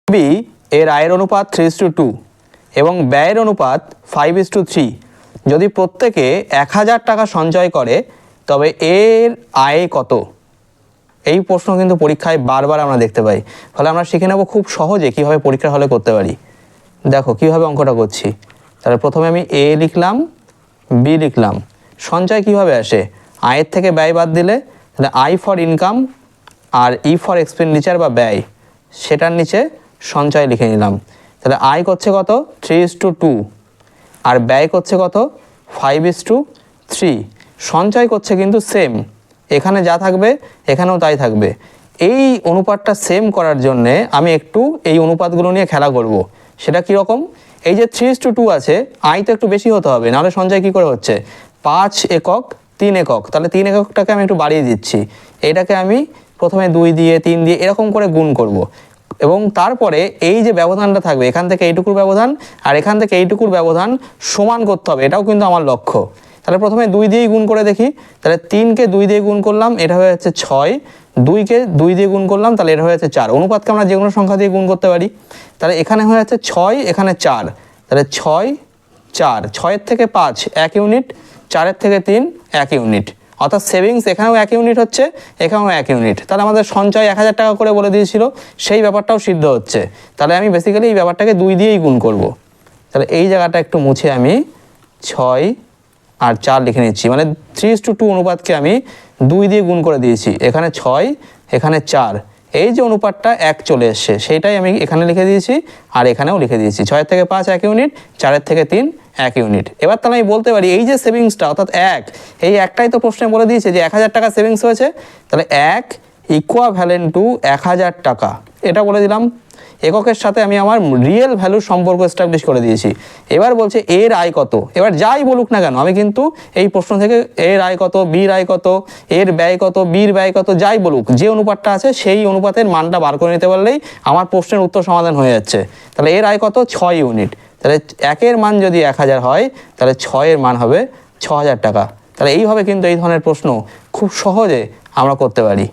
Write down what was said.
B এর আয়ের অনুপাত 3:2 এবং ব্যয়ের অনুপাত 5:3। যদি প্রত্যেকে 1000 টাকা সঞ্চয় করে তবে এর আয় কত? এই প্রশ্ন কিন্তু পরীক্ষায় বারবার আমরা দেখতে পাই। ফলে আমরা শিখে নেব খুব সহজে কীভাবে পরীক্ষার হলে করতে পারি। দেখো কীভাবে অঙ্কটা করছি। তাহলে প্রথমে আমি এ লিখলাম, বি লিখলাম। সঞ্চয় কিভাবে আসে? আয়ের থেকে ব্যয় বাদ দিলে, তাহলে আই ফর ইনকাম আর ই ফর এক্সপেন্ডিচার বা ব্যয়, সেটার নিচে সঞ্চয় লিখে নিলাম। তাহলে আয় করছে কত? 3:2 আর ব্যয় করছে কত? 5:3। সঞ্চয় করছে কিন্তু সেম, এখানে যা থাকবে এখানেও তাই থাকবে। এই অনুপাতটা সেম করার জন্যে আমি একটু এই অনুপাতগুলো নিয়ে খেলা করব। সেটা কীরকম? এই যে 3:2 আছে, আয় তো একটু বেশি হতে হবে, নাহলে সঞ্চয় কী করে হচ্ছে? 5 একক 3 একক, তাহলে 3 এককটাকে আমি একটু বাড়িয়ে দিচ্ছি। এটাকে আমি প্রথমে 2 দিয়ে 3 দিয়ে এরকম করে গুণ করব। এবং তারপরে এই যে ব্যবধানটা থাকবে, এখান থেকে এইটুকুর ব্যবধান আর এখান থেকে এইটুকুর ব্যবধান সমান করতে হবে, এটাও কিন্তু আমার লক্ষ্য। তাহলে প্রথমে 2 দিয়েই গুণ করে দেখি। তাহলে 3কে 2 দিয়ে গুণ করলাম, এটা হয়ে যাচ্ছে 6। 2কে 2 দিয়ে গুণ করলাম, তাহলে এটা হয়ে যাচ্ছে 4। অনুপাতকে আমরা যে কোনো সংখ্যা দিয়ে গুণ করতে পারি। তাহলে এখানে হয়ে যাচ্ছে 6, এখানে 4। তাহলে 6 4, 6-এর থেকে 5 1 ইউনিট, 4-এর থেকে 3 1 ইউনিট। অর্থাৎ সেভিংস এখানেও 1 ইউনিট হচ্ছে, এখানেও 1 ইউনিট। তাহলে আমাদের সঞ্চয় 1000 টাকা করে বলে দিয়েছিল, সেই ব্যাপারটাও সিদ্ধ হচ্ছে। তাহলে আমি বেসিক্যালি এই ব্যাপারটাকে 2 দিয়েই গুণ করব। তাহলে এই জায়গাটা একটু মুছে আমি 6 আর 4 লিখে নিচ্ছি। মানে 3:2 অনুপাতকে আমি 2 দিয়ে গুণ করে দিয়েছি। এখানে 6, এখানে 4। এই যে অনুপাতটা 1 চলে এসছে, সেইটাই আমি এখানে লিখে দিয়েছি আর এখানেও লিখে দিয়েছি। 6-এর থেকে 5 1 ইউনিট, 4-এর থেকে 3 1 ইউনিট। এবার তাহলে আমি বলতে পারি এই যে সেভিংসটা অর্থাৎ 1, এই একটাই তো প্রশ্নে বলে দিয়েছে যে 1000 টাকা সেভিংস হয়েছে। তাহলে 1 ইকুইভ্যালেন্ট টু 1000 টাকা, এটা বলে দিলাম। এককের সাথে আমি আমার রিয়েল ভ্যালুর সম্পর্ক এস্টাবলিশ করে দিয়েছি। এবার বলছে এর আয় কত। এবার যাই বলুক না কেন, আমি কিন্তু এই প্রশ্ন থেকে এর আয় কত, বির আয় কত, এর ব্যয় কত, বির ব্যয় কত, যাই বলুক, যে অনুপাতটা আছে সেই অনুপাতের মানটা বার করে নিতে পারলেই আমার প্রশ্নের উত্তর সমাধান হয়ে যাচ্ছে। তাহলে এর আয় কত? 6 ইউনিট। তাহলে 1-এর মান যদি 1000 হয়, তাহলে 6-এর মান হবে 6000 টাকা। তাহলে এইভাবে কিন্তু এই ধরনের প্রশ্ন খুব সহজে আমরা করতে পারি।